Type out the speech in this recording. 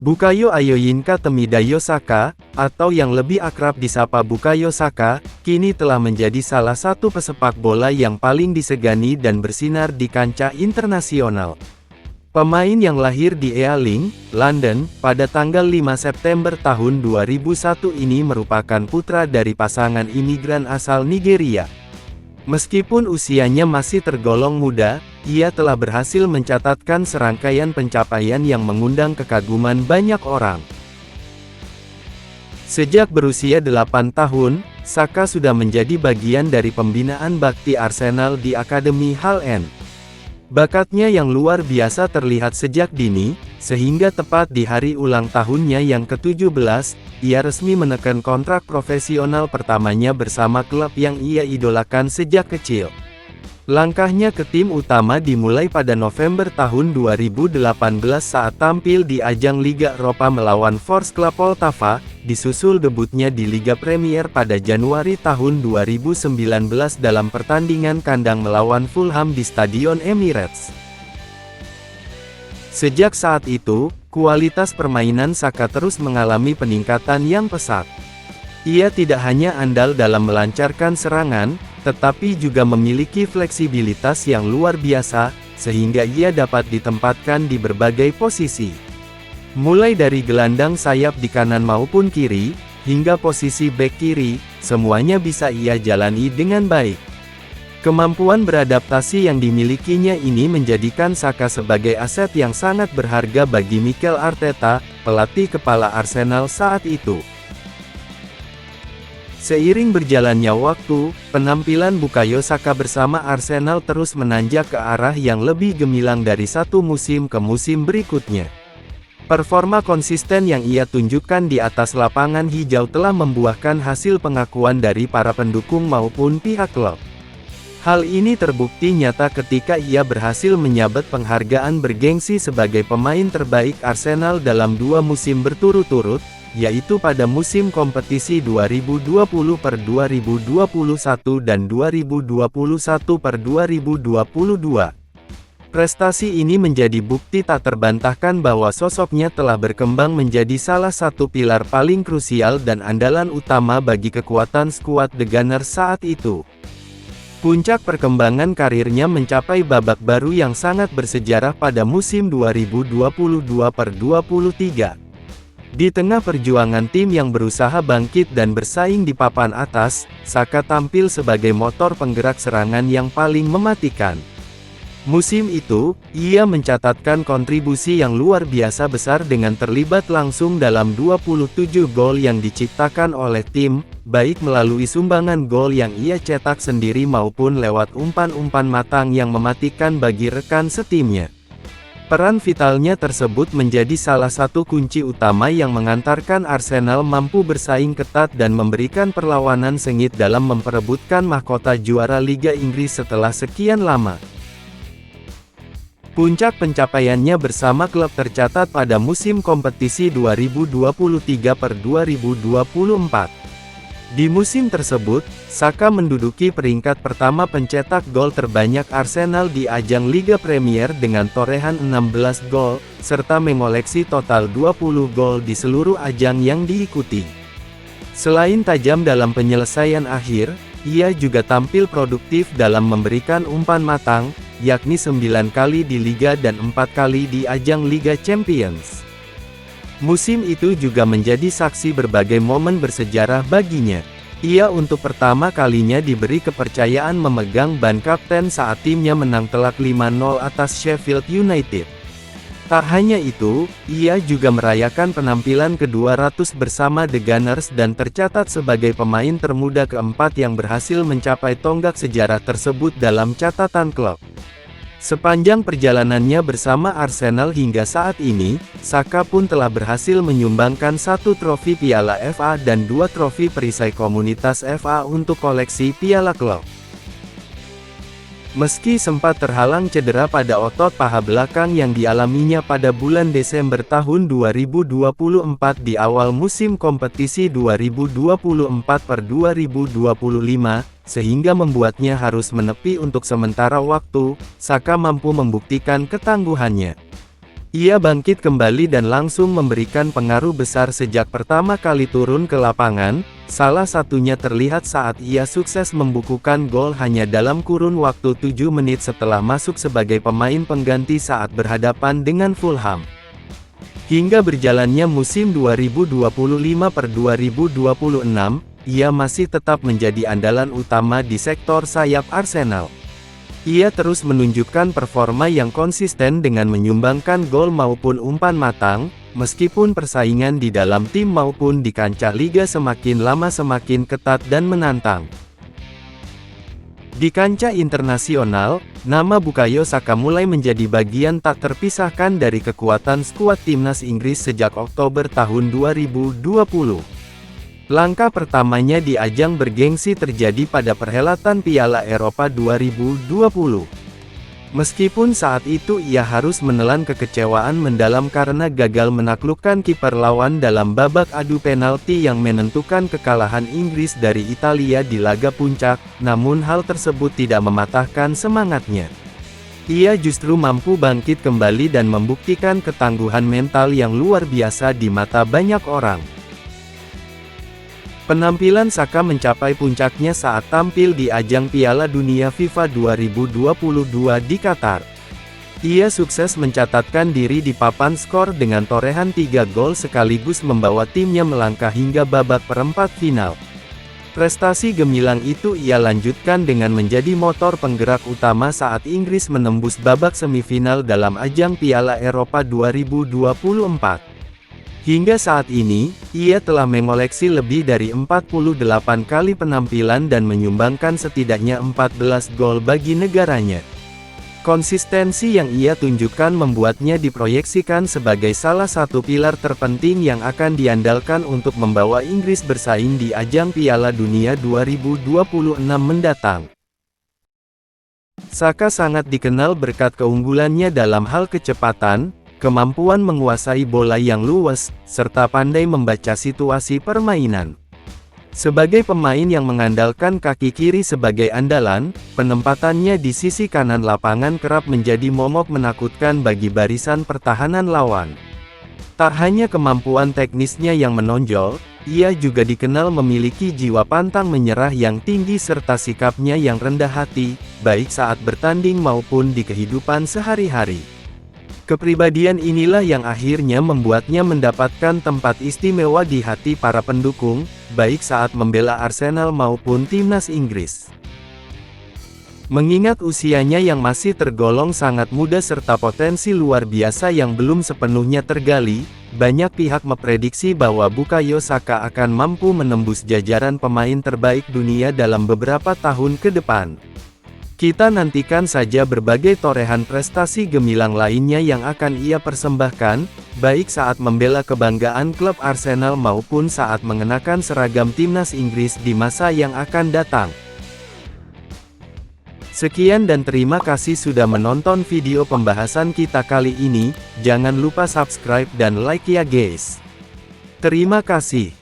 Bukayo Ayoyinka Temidayo Saka, atau yang lebih akrab disapa Bukayo Saka, kini telah menjadi salah satu pesepak bola yang paling disegani dan bersinar di kancah internasional. Pemain yang lahir di Ealing, London, pada tanggal 5 September tahun 2001 ini merupakan putra dari pasangan imigran asal Nigeria. Meskipun usianya masih tergolong muda, ia telah berhasil mencatatkan serangkaian pencapaian yang mengundang kekaguman banyak orang. Sejak berusia 8 tahun, Saka sudah menjadi bagian dari pembinaan bakti Arsenal di Akademi Hall End. Bakatnya yang luar biasa terlihat sejak dini, sehingga tepat di hari ulang tahunnya yang ke-17, ia resmi menekan kontrak profesional pertamanya bersama klub yang ia idolakan sejak kecil. Langkahnya ke tim utama dimulai pada November tahun 2018 saat tampil di ajang Liga Eropa melawan Force Club Poltava, disusul debutnya di Liga Premier pada Januari tahun 2019 dalam pertandingan kandang melawan Fulham di Stadion Emirates. Sejak saat itu, kualitas permainan Saka terus mengalami peningkatan yang pesat. Ia tidak hanya andal dalam melancarkan serangan, tetapi juga memiliki fleksibilitas yang luar biasa, sehingga ia dapat ditempatkan di berbagai posisi. Mulai dari gelandang sayap di kanan maupun kiri, hingga posisi bek kiri, semuanya bisa ia jalani dengan baik. Kemampuan beradaptasi yang dimilikinya ini menjadikan Saka sebagai aset yang sangat berharga bagi Mikel Arteta, pelatih kepala Arsenal saat itu. Seiring berjalannya waktu, penampilan Bukayo Saka bersama Arsenal terus menanjak ke arah yang lebih gemilang dari satu musim ke musim berikutnya. Performa konsisten yang ia tunjukkan di atas lapangan hijau telah membuahkan hasil pengakuan dari para pendukung maupun pihak klub. Hal ini terbukti nyata ketika ia berhasil menyabet penghargaan bergengsi sebagai pemain terbaik Arsenal dalam 2 musim berturut-turut, yaitu pada musim kompetisi 2020-2021 dan 2021-2022. Prestasi ini menjadi bukti tak terbantahkan bahwa sosoknya telah berkembang menjadi salah satu pilar paling krusial dan andalan utama bagi kekuatan skuad The Gunners saat itu. Puncak perkembangan karirnya mencapai babak baru yang sangat bersejarah pada musim 2022-23. Di tengah perjuangan tim yang berusaha bangkit dan bersaing di papan atas, Saka tampil sebagai motor penggerak serangan yang paling mematikan. Musim itu, ia mencatatkan kontribusi yang luar biasa besar dengan terlibat langsung dalam 27 gol yang diciptakan oleh tim, baik melalui sumbangan gol yang ia cetak sendiri maupun lewat umpan-umpan matang yang mematikan bagi rekan setimnya. Peran vitalnya tersebut menjadi salah satu kunci utama yang mengantarkan Arsenal mampu bersaing ketat dan memberikan perlawanan sengit dalam memperebutkan mahkota juara Liga Inggris setelah sekian lama. Puncak pencapaiannya bersama klub tercatat pada musim kompetisi 2023-2024. Di musim tersebut, Saka menduduki peringkat pertama pencetak gol terbanyak Arsenal di ajang Liga Premier dengan torehan 16 gol, serta mengoleksi total 20 gol di seluruh ajang yang diikuti. Selain tajam dalam penyelesaian akhir, ia juga tampil produktif dalam memberikan umpan matang, yakni 9 kali di Liga dan 4 kali di ajang Liga Champions. Musim itu juga menjadi saksi berbagai momen bersejarah baginya. Ia untuk pertama kalinya diberi kepercayaan memegang ban kapten saat timnya menang telak 5-0 atas Sheffield United. Tak hanya itu, ia juga merayakan penampilan ke-200 bersama The Gunners dan tercatat sebagai pemain termuda keempat yang berhasil mencapai tonggak sejarah tersebut dalam catatan klub. Sepanjang perjalanannya bersama Arsenal hingga saat ini, Saka pun telah berhasil menyumbangkan 1 trofi Piala FA dan 2 trofi perisai komunitas FA untuk koleksi piala klub. Meski sempat terhalang cedera pada otot paha belakang yang dialaminya pada bulan Desember tahun 2024 di awal musim kompetisi 2024-2025, sehingga membuatnya harus menepi untuk sementara waktu, Saka mampu membuktikan ketangguhannya. Ia bangkit kembali dan langsung memberikan pengaruh besar sejak pertama kali turun ke lapangan, salah satunya terlihat saat ia sukses membukukan gol hanya dalam kurun waktu 7 menit setelah masuk sebagai pemain pengganti saat berhadapan dengan Fulham. Hingga berjalannya musim 2025/2026, ia masih tetap menjadi andalan utama di sektor sayap Arsenal. Ia terus menunjukkan performa yang konsisten dengan menyumbangkan gol maupun umpan matang, meskipun persaingan di dalam tim maupun di kancah liga semakin lama semakin ketat dan menantang. Di kancah internasional, nama Bukayo Saka mulai menjadi bagian tak terpisahkan dari kekuatan skuad timnas Inggris sejak Oktober tahun 2020. Langkah pertamanya di ajang bergengsi terjadi pada perhelatan Piala Eropa 2020. Meskipun saat itu ia harus menelan kekecewaan mendalam karena gagal menaklukkan kiper lawan dalam babak adu penalti yang menentukan kekalahan Inggris dari Italia di laga puncak, namun hal tersebut tidak mematahkan semangatnya. Ia justru mampu bangkit kembali dan membuktikan ketangguhan mental yang luar biasa di mata banyak orang. Penampilan Saka mencapai puncaknya saat tampil di ajang Piala Dunia FIFA 2022 di Qatar. Ia sukses mencatatkan diri di papan skor dengan torehan 3 gol sekaligus membawa timnya melangkah hingga babak perempat final. Prestasi gemilang itu ia lanjutkan dengan menjadi motor penggerak utama saat Inggris menembus babak semifinal dalam ajang Piala Eropa 2024. Hingga saat ini, ia telah mengoleksi lebih dari 48 kali penampilan dan menyumbangkan setidaknya 14 gol bagi negaranya. Konsistensi yang ia tunjukkan membuatnya diproyeksikan sebagai salah satu pilar terpenting yang akan diandalkan untuk membawa Inggris bersaing di ajang Piala Dunia 2026 mendatang. Saka sangat dikenal berkat keunggulannya dalam hal kecepatan, kemampuan menguasai bola yang luwes, serta pandai membaca situasi permainan. Sebagai pemain yang mengandalkan kaki kiri sebagai andalan, penempatannya di sisi kanan lapangan kerap menjadi momok menakutkan bagi barisan pertahanan lawan. Tak hanya kemampuan teknisnya yang menonjol, ia juga dikenal memiliki jiwa pantang menyerah yang tinggi serta sikapnya yang rendah hati, baik saat bertanding maupun di kehidupan sehari-hari. Kepribadian inilah yang akhirnya membuatnya mendapatkan tempat istimewa di hati para pendukung, baik saat membela Arsenal maupun timnas Inggris. Mengingat usianya yang masih tergolong sangat muda serta potensi luar biasa yang belum sepenuhnya tergali, banyak pihak memprediksi bahwa Bukayo Saka akan mampu menembus jajaran pemain terbaik dunia dalam beberapa tahun ke depan. Kita nantikan saja berbagai torehan prestasi gemilang lainnya yang akan ia persembahkan, baik saat membela kebanggaan klub Arsenal maupun saat mengenakan seragam timnas Inggris di masa yang akan datang. Sekian dan terima kasih sudah menonton video pembahasan kita kali ini, jangan lupa subscribe dan like ya guys. Terima kasih.